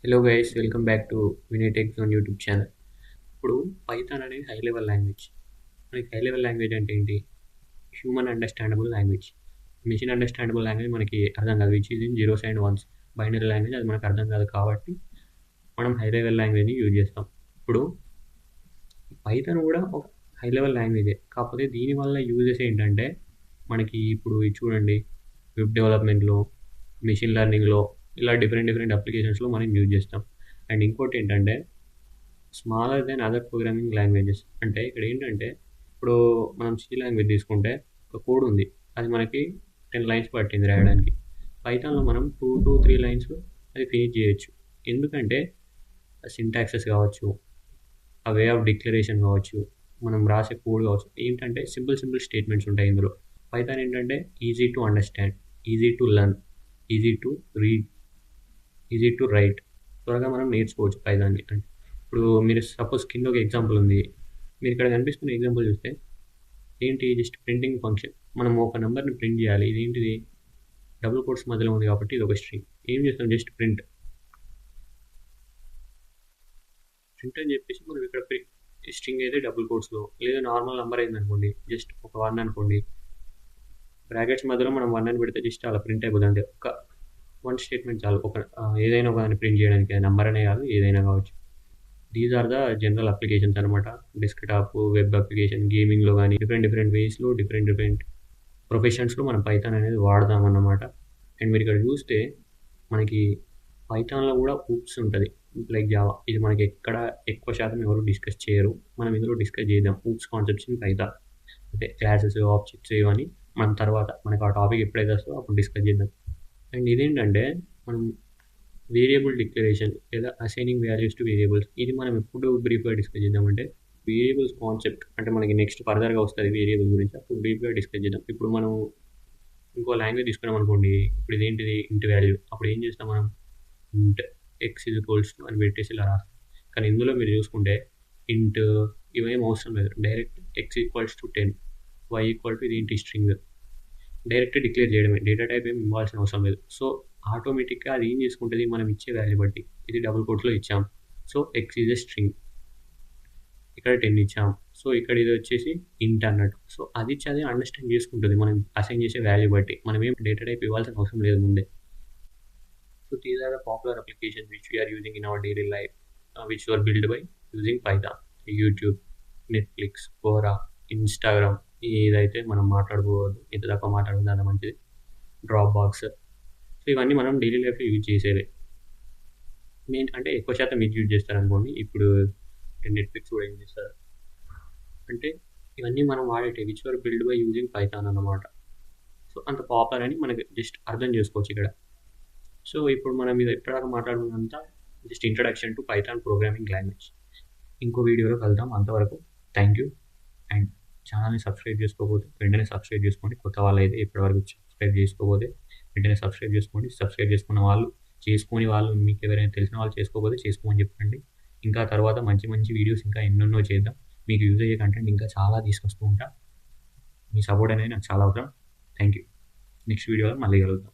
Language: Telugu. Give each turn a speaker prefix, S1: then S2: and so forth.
S1: Hello guys, welcome back to Vinay tech zone YouTube channel. ఇప్పుడు పైథాన్ అనేది హై లెవెల్ లాంగ్వేజ్. మనకి హై లెవెల్ లాంగ్వేజ్ అంటే ఏంటి? Human understandable language. Machine understandable language మనకి అర్థం కాదు, which is in zeros and ones. Binary language అది మనకు అర్థం కాదు కాబట్టి మనం హై లెవెల్ లాంగ్వేజ్ని యూజ్ చేస్తాం. ఇప్పుడు పైథాన్ కూడా ఒక హై లెవెల్ లాంగ్వేజే, కాకపోతే దీనివల్ల యూజెస్ ఏంటంటే మనకి ఇప్పుడు ఇది చూడండి, వెబ్ డెవలప్మెంట్లో, మెషిన్ లెర్నింగ్లో, ఇలా డిఫరెంట్ డిఫరెంట్ అప్లికేషన్స్లో మనం యూజ్ చేస్తాం. అండ్ ఇంకోటి ఏంటంటే smaller than other programming languages. అంటే ఇక్కడ ఏంటంటే ఇప్పుడు మనం సి లాంగ్వేజ్ తీసుకుంటే ఒక కోడ్ ఉంది, అది మనకి 10 లైన్స్ పట్టింది రాయడానికి. పైథాన్లో మనం 2 to 3 లైన్స్లో అది ఫినిష్ చేయొచ్చు. ఎందుకంటే సింటాక్సెస్ కావచ్చు, ఆ వే ఆఫ్ డిక్లరేషన్ కావచ్చు, మనం రాసే కోడ్ కావచ్చు, ఏంటంటే సింపుల్ స్టేట్మెంట్స్ ఉంటాయి ఇందులో. పైథాన్ ఏంటంటే easy to understand, easy to learn, easy to read, easy to right. త్వరగా మనం నేర్చుకోవచ్చు పైథాన్ని. అంటే ఇప్పుడు మీరు సపోజ్ కింద ఒక ఎగ్జాంపుల్ ఉంది, మీరు ఇక్కడ కనిపిస్తున్న ఎగ్జాంపుల్ చూస్తే ఏంటి, జస్ట్ ప్రింటింగ్ ఫంక్షన్. మనం ఒక నెంబర్ని ప్రింట్ చేయాలి. ఇదేంటిది, డబుల్ కోట్స్ మధ్యలో ఉంది కాబట్టి ఇది ఒక స్ట్రింగ్. ఏం చేస్తాం, జస్ట్ ప్రింట్ అని చెప్పేసి మనం ఇక్కడ స్ట్రింగ్ అయితే డబుల్ కోట్స్లో, లేదా నార్మల్ నెంబర్ అయింది అనుకోండి, జస్ట్ ఒక 1 అనుకోండి, బ్రాకెట్స్ మధ్యలో మనం 1 అని పెడితే జస్ట్ అలా ప్రింట్ అయిపోతుంది. అంటే ఒక 1 స్టేట్మెంట్ చాలు, ఒక ఏదైనా ఒక దాన్ని ప్రింట్ చేయడానికి. నెంబర్ అనే కాదు, ఏదైనా కావచ్చు. These are the general applications అనమాట. డెస్క్టాప్, వెబ్ అప్లికేషన్, గేమింగ్లో కానీ డిఫరెంట్ వేస్లో, డిఫరెంట్ ప్రొఫెషన్స్లో మనం పైథాన్ అనేది వాడదాం అన్నమాట. అండ్ మీరు ఇక్కడ చూస్తే మనకి పైథాన్లో కూడా ఊప్స్ ఉంటుంది లైక్ జావా. ఇది మనకి ఎక్కడ ఎక్కువ శాతం ఎవరు డిస్కస్ చేయరు, మనం ఇందులో డిస్కస్ చేద్దాం ఊప్స్ కాన్సెప్ట్స్ ఇన్ పైథాన్. అంటే క్లాసెస్, ఆబ్జెక్ట్స్ ఇవన్నీ మనం తర్వాత మనకు ఆ టాపిక్ ఎప్పుడైతే వస్తుందో అప్పుడు డిస్కస్ చేద్దాం. అండ్ ఇదేంటంటే మనం వేరియబుల్ డిక్లరేషన్ లేదా అసైనింగ్ వాల్యూస్ టు వేరియబుల్స్, ఇది మనం ఎప్పుడు బ్రీఫ్గా డిస్కస్ చేద్దామంటే వేరియబుల్స్ కాన్సెప్ట్ అంటే మనకి నెక్స్ట్ ఫర్దర్గా వస్తుంది వేరియబుల్ గురించి, అప్పుడు బ్రీఫ్గా డిస్కస్ చేద్దాం. ఇప్పుడు మనం ఇంకో లాంగ్వేజ్ తీసుకున్నాం అనుకోండి, ఇప్పుడు ఇదేంటిది ఇంట్ వాల్యూ, అప్పుడు ఏం చేస్తాం మనం, ఇంట్ ఎక్స్ ఈజ్ ఈక్వల్స్ టు అని పెట్టేసి ఇలా రాస్తాం. కానీ ఇందులో మీరు చూసుకుంటే ఇంట్ ఇవేం అవసరం లేదు, direct x equals to 10, y equal to ఇది ఇంటి స్ట్రింగ్, డైరెక్ట్ డిక్లేర్ చేయడమే, డేటా టైప్ ఏమి ఇవ్వాల్సిన అవసరం లేదు. సో ఆటోమేటిక్గా అది ఏం చేసుకుంటుంది, మనం ఇచ్చే వాల్యూ బట్టి. ఇది డబుల్ కోట్స్లో ఇచ్చాం, so X is a string, ఇక్కడ 10 ఇచ్చాం, సో ఇక్కడ ఇది వచ్చేసి ఇంట్ అన్నట్టు. సో అది ఇచ్చి అది అండర్స్టాండ్ చేసుకుంటుంది మనం అసైన్ చేసే వాల్యూ బట్టి. మనం ఏం డేటా టైప్ ఇవ్వాల్సిన అవసరం లేదు ముందే. So these are the popular applications which we are using in our daily life, which are build by using Python. YouTube, Netflix, Quora, Instagram, ఇదైతే మనం మాట్లాడుకోవద్దు, ఇంత తక్కువ మాట్లాడుకుంటే అంత మంచిది. డ్రాప్ బాక్స్, సో ఇవన్నీ మనం డైలీ లైఫ్లో యూజ్ చేసేదే. మెయిన్ అంటే ఎక్కువ శాతం ఇది యూజ్ చేస్తారు అనుకోండి. ఇప్పుడు నెట్ఫ్లిక్స్ కూడా యూజ్ చేస్తారు. అంటే ఇవన్నీ మనం వాడేటి which are build by using Python అన్నమాట. సో అంత పాపులర్ అని మనకి జస్ట్ అర్థం చేసుకోవచ్చు ఇక్కడ. సో ఇప్పుడు మనం ఇది ఎప్పటిదాకా మాట్లాడుకున్నంత just introduction to Python programming language. ఇంకో వీడియోలో కలుద్దాం, అంతవరకు థ్యాంక్ యూ. అండ్ ఛానల్ని సబ్స్క్రైబ్ చేసుకోకపోతే వెంటనే సబ్స్క్రైబ్ చేసుకోండి. కొత్త వాళ్ళు అయితే ఇప్పటివరకు సబ్స్క్రైబ్ చేసుకోకపోతే వెంటనే సబ్స్క్రైబ్ చేసుకోండి. సబ్స్క్రైబ్ చేసుకున్న వాళ్ళు, చేసుకుని వాళ్ళు, మీకు ఎవరైనా తెలిసిన వాళ్ళు చేసుకోకపోతే చేసుకోమని చెప్పండి. ఇంకా తర్వాత మంచి వీడియోస్ ఇంకా ఎన్నెన్నో చేద్దాం. మీకు యూజ్ అయ్యే కంటెంట్ ఇంకా చాలా తీసుకొస్తూ ఉంటా. మీ సపోర్ట్ అనేది నాకు చాలా అవసరం. Thank you. నెక్స్ట్ వీడియోలో మళ్ళీ కలుద్దాం.